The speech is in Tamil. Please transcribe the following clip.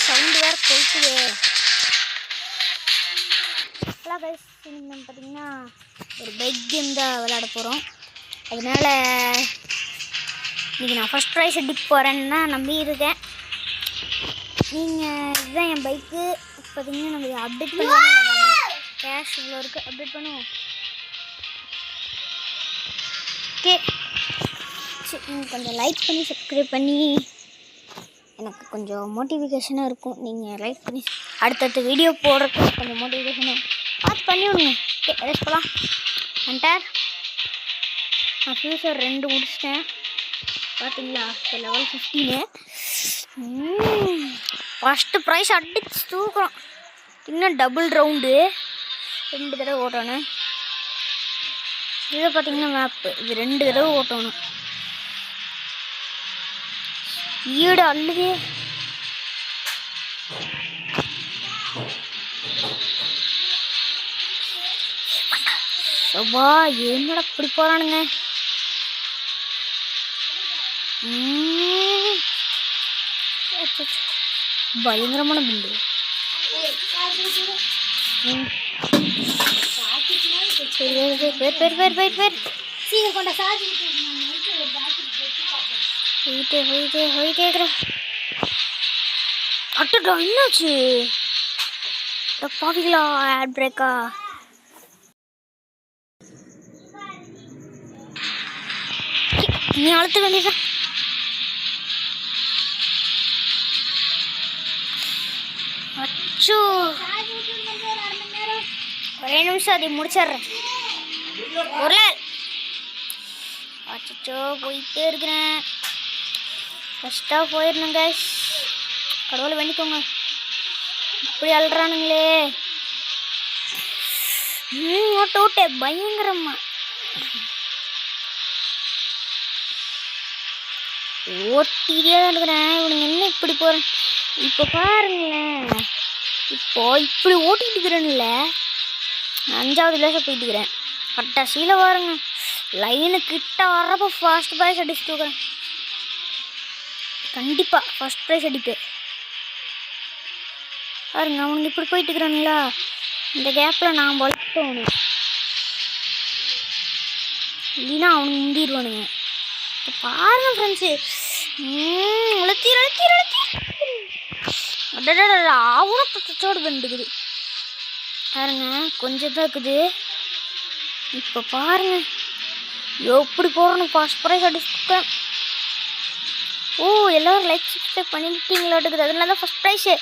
சவுண்ட் வேற போயிட்டுது. ஹலோ கைஸ், இன்னைக்கு நம்ம பார்த்தீங்கன்னா ஒரு பைக் கேம் தான் விளையாட போகிறோம். அதனால இன்றைக்கி நான் ஃபஸ்ட் ப்ரைஸ் அடிக்க போகிறேன்னு தான் நம்பியிருக்கேன். நீங்கள் இதுதான் என் பைக்கு. பார்த்தீங்கன்னா நம்ம அப்டேட் பண்ணுவோம். கேஷ் இவ்வளோ இருக்குது, அப்டேட் பண்ணுவோம். ஓகே, சரி, நீங்கள் கொஞ்சம் லைக் பண்ணி சப்ஸ்கிரைப் பண்ணி எனக்கு கொஞ்சம் மோட்டிவேஷனாக இருக்கும். நீங்கள் லைக் பண்ணி அடுத்தடுத்த வீடியோ போடுறதுக்கு கொஞ்சம் மோட்டிவேஷனாக பார்த்து பண்ணி விடுங்க. ஓகே, ரெஸ்ட் போகலாம். என்டர் நான் ஃபியூச்சர் 2 முடிச்சிட்டேன். பார்த்தீங்களா, இப்போ லெவல் 15. ஃபஸ்ட்டு ப்ரைஸ் அடிச்சு தூக்குறோம். இன்னும் டபுள் ரவுண்டு 2 தடவை ஓட்டணும். இதை பார்த்தீங்கன்னா மேப்பு, இது 2 தடவை ஓட்டணும். ஈடு அல்லது சபா என்னடா இப்படி போறானுங்க. பயங்கரமான பில்லு. அட்டா என்னாச்சு பாவிங்களா? ஹேண்ட் பிரேக்கா? நீ அழுத்த வேண்டியதா? அச்சோ, ஒரே நிமிஷம் அதை முடிச்சிடுறேன். ஒரு அச்சோ போயிட்டே இருக்கிறேன். ஃபஸ்ட்டாக போயிடணும் கைஸ். கடவுளை வேண்டிக்கோங்க. இப்படி அழுறானுங்களே. ஓட்ட பயங்கரமா ஓட்டிகிட்டே தான் இருக்கிறேன். இவனுங்க என்ன இப்படி போகிறேன். இப்போ பாருங்களேன், இப்போ இப்படி ஓட்டிகிட்டு இருக்கிறேன்ல. 5வது பிளேஸில் போயிட்டு இருக்கிறேன். கட்டாசியில் பாருங்க, லைனு கிட்ட வர்றப்போ ஃபர்ஸ்ட் ப்ரைஸ் அடிச்சு தூக்குறேன். கண்டிப்பாக ஃபர்ஸ்ட் ப்ரைஸ் அடிப்பேன். பாருங்க, அவனுங்க இப்படி போயிட்டு இருக்கிறானுங்களா. இந்த கேப்பில் நான் வளர்த்தோணும், இல்லைன்னா அவனுங்க முந்திடுவானுங்க. இப்போ பாருங்க ஃப்ரெண்ட்ஸு, ஆவணத்தோடு வந்துக்குது பாருங்க. கொஞ்சம் தான் இருக்குது. இப்போ பாருங்க எப்படி போகிறோன்னு ஃபர்ஸ்ட் ப்ரைஸ் அடிச்சுட்டேன். எல்லோரும் லைக் சப்ஸ்கிரைப் பண்ணிட்டீங்களாட்டுக்குது. அதனால தான் ஃபர்ஸ்ட் ப்ரைஸு.